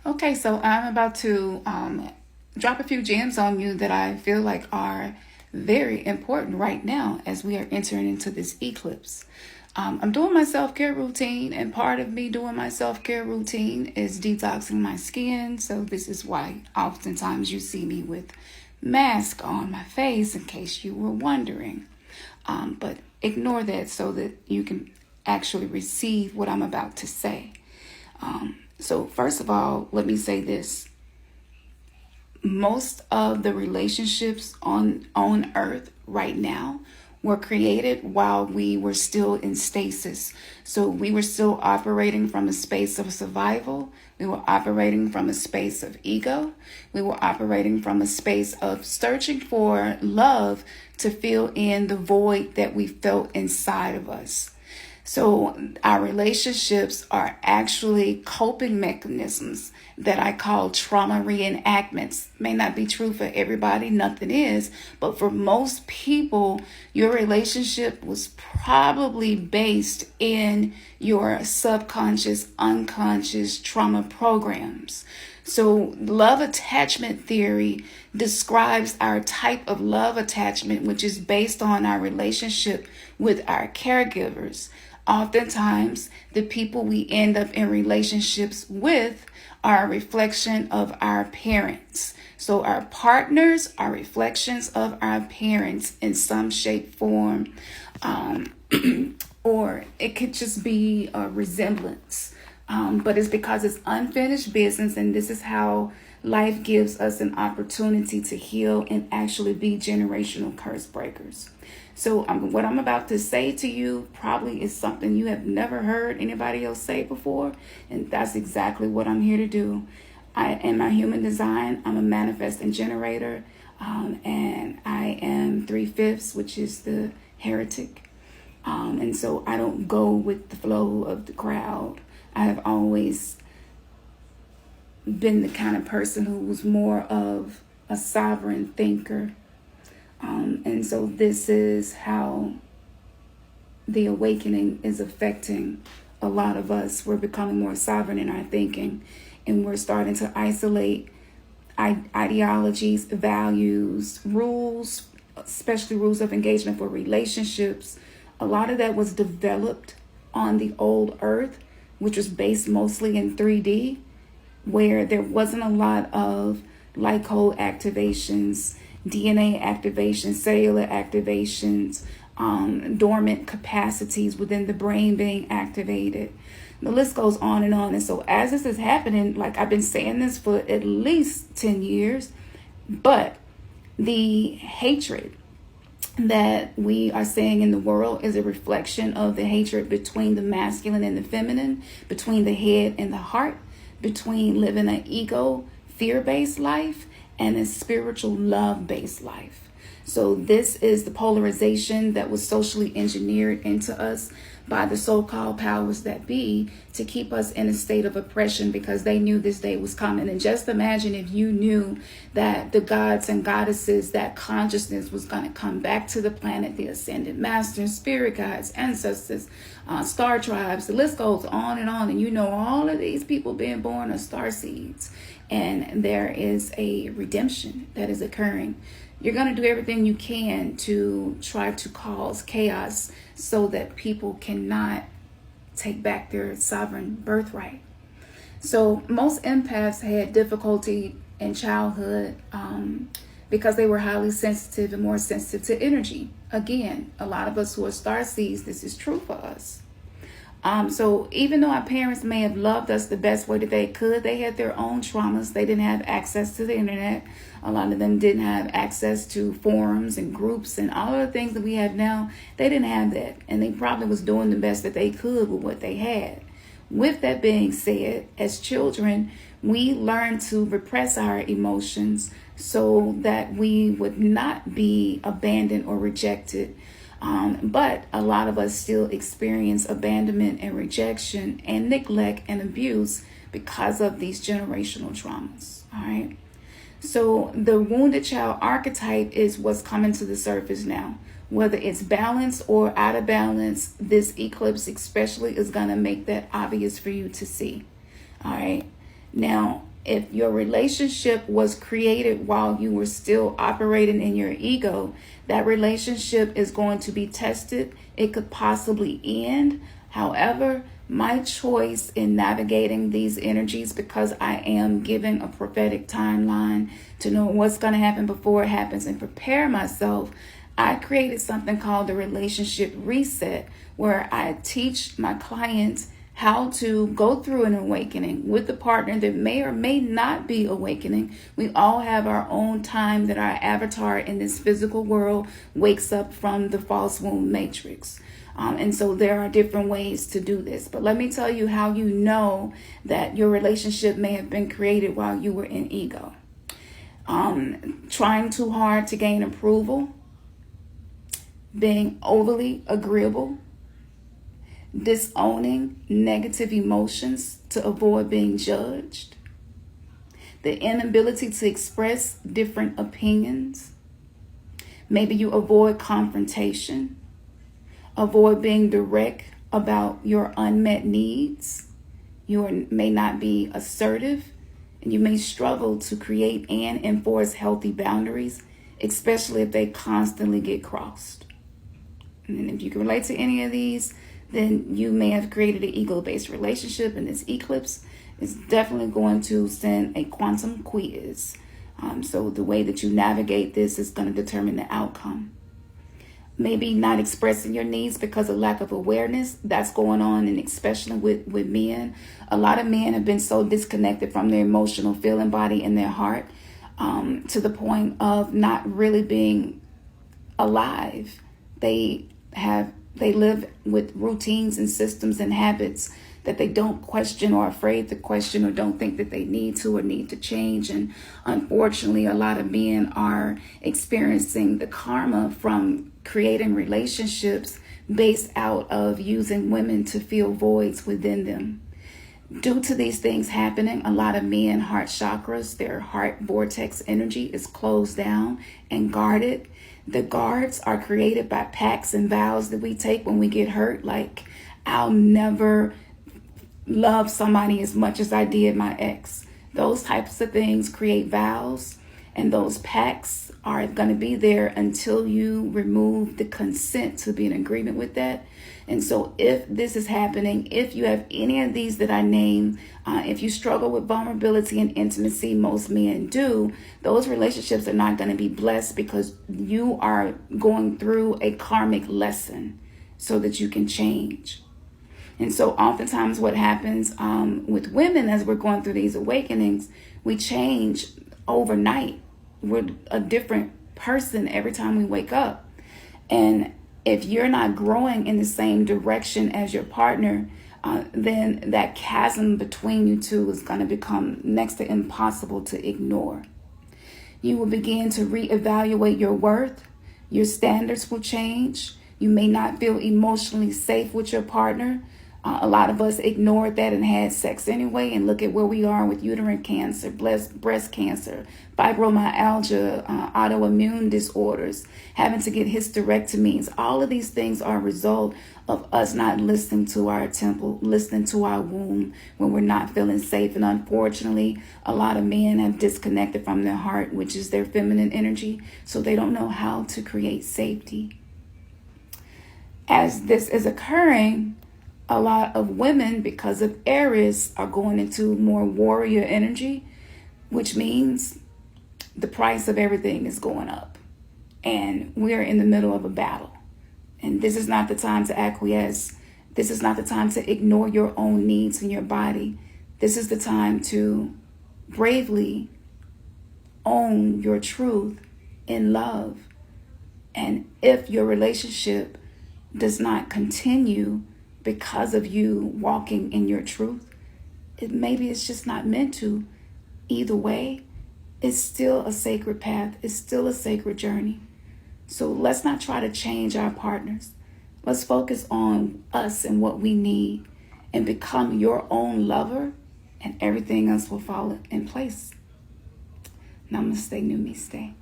Okay, so I'm about to drop a few gems on you that I feel like are very important right now as we are entering into this eclipse. I'm doing my self care routine, and part of me doing my self care routine is detoxing my skin. So, this is why oftentimes you see me with mask on my face in case you were wondering. But ignore that so that you can actually receive what I'm about to say. So first of all, let me say this. Most of the relationships on earth right now were created while we were still in stasis. So we were still operating from a space of survival. We were operating from a space of ego. We were operating from a space of searching for love to fill in the void that we felt inside of us. So our relationships are actually coping mechanisms that I call trauma reenactments. May not be true for everybody, nothing is, but for most people, your relationship was probably based in your subconscious, unconscious trauma programs. So love attachment theory describes our type of love attachment, which is based on our relationship with our caregivers. Oftentimes, the people we end up in relationships with are a reflection of our parents. So our partners are reflections of our parents in some shape, form, or it could just be a resemblance. But it's because it's unfinished business, and this is how life gives us an opportunity to heal and actually be generational curse breakers. So what I'm about to say to you probably is something you have never heard anybody else say before, and that's exactly what I'm here to do. In my human design, I'm a manifesting generator, and I am 3/5, which is the heretic. And so I don't go with the flow of the crowd. I have always been the kind of person who was more of a sovereign thinker. And so this is how the awakening is affecting a lot of us. We're becoming more sovereign in our thinking, and we're starting to isolate ideologies, values, rules, especially rules of engagement for relationships. A lot of that was developed on the old earth, which was based mostly in 3D, where there wasn't a lot of light code activations, DNA activations, cellular activations, dormant capacities within the brain being activated. The list goes on and on. And so as this is happening, like I've been saying this for at least 10 years, but the hatred that we are seeing in the world is a reflection of the hatred between the masculine and the feminine, between the head and the heart, between living an ego, fear-based life and a spiritual love-based life. So this is the polarization that was socially engineered into us by the so-called powers that be to keep us in a state of oppression because they knew this day was coming. And just imagine if you knew that the gods and goddesses, that consciousness was going to come back to the planet, the ascended masters, spirit guides, ancestors, star tribes, the list goes on. And you know all of these people being born are star seeds. And there is a redemption that is occurring. You're going to do everything you can to try to cause chaos so that people cannot take back their sovereign birthright. So most empaths had difficulty in childhood because they were highly sensitive and more sensitive to energy. Again, a lot of us who are starseeds, this is true for us. So even though our parents may have loved us the best way that they could, they had their own traumas. They didn't have access to the internet. A lot of them didn't have access to forums and groups and all of the things that we have now. They didn't have that. And they probably was doing the best that they could with what they had. With that being said, as children, we learn to repress our emotions so that we would not be abandoned or rejected. But a lot of us still experience abandonment and rejection and neglect and abuse because of these generational traumas. All right. So the wounded child archetype is what's coming to the surface now. Whether it's balanced or out of balance, this eclipse especially is going to make that obvious for you to see. All right. Now, if your relationship was created while you were still operating in your ego, that relationship is going to be tested. It could possibly end. However, my choice in navigating these energies, because I am giving a prophetic timeline to know what's going to happen before it happens and prepare myself, I created something called the relationship reset, where I teach my clients how to go through an awakening with the partner that may or may not be awakening. We all have our own time that our avatar in this physical world wakes up from the false womb matrix. And so there are different ways to do this. But let me tell you how you know that your relationship may have been created while you were in ego. Trying too hard to gain approval, being overly agreeable, disowning negative emotions to avoid being judged, the inability to express different opinions. Maybe you avoid confrontation, avoid being direct about your unmet needs. You may not be assertive, and you may struggle to create and enforce healthy boundaries, especially if they constantly get crossed. And if you can relate to any of these, then you may have created an ego-based relationship, and this eclipse is definitely going to send a quantum quiz. So the way that you navigate this is going to determine the outcome. Maybe not expressing your needs because of lack of awareness. That's going on, and especially with men. A lot of men have been so disconnected from their emotional feeling body and their heart, to the point of not really being alive. They live with routines and systems and habits that they don't question or are afraid to question, or don't think that they need to or need to change. And unfortunately, a lot of men are experiencing the karma from creating relationships based out of using women to fill voids within them. Due to these things happening, a lot of men heart chakras, their heart vortex energy is closed down and guarded. The guards are created by pacts and vows that we take when we get hurt, like I'll never love somebody as much as I did my ex. Those types of things create vows, and those pacts are going to be there until you remove the consent to be in agreement with that. And so if this is happening, if you have any of these that I named, if you struggle with vulnerability and intimacy, most men do, those relationships are not going to be blessed, because you are going through a karmic lesson so that you can change. And so oftentimes what happens with women as we're going through these awakenings, we change overnight. We're a different person every time we wake up. And if you're not growing in the same direction as your partner, then that chasm between you two is going to become next to impossible to ignore. You will begin to reevaluate your worth. Your standards will change. You may not feel emotionally safe with your partner. A lot of us ignored that and had sex anyway, and look at where we are with uterine cancer, breast cancer, fibromyalgia, autoimmune disorders, having to get hysterectomies. All of these things are a result of us not listening to our temple, listening to our womb when we're not feeling safe. And unfortunately, a lot of men have disconnected from their heart, which is their feminine energy, so they don't know how to create safety. As this is occurring, a lot of women, because of Aries, are going into more warrior energy, which means the price of everything is going up. And we're in the middle of a battle. And this is not the time to acquiesce. This is not the time to ignore your own needs in your body. This is the time to bravely own your truth in love. And if your relationship does not continue because of you walking in your truth, maybe it's just not meant to. Either way, it's still a sacred path. It's still a sacred journey. So let's not try to change our partners. Let's focus on us and what we need, and become your own lover, and everything else will fall in place. Namaste, Namaste.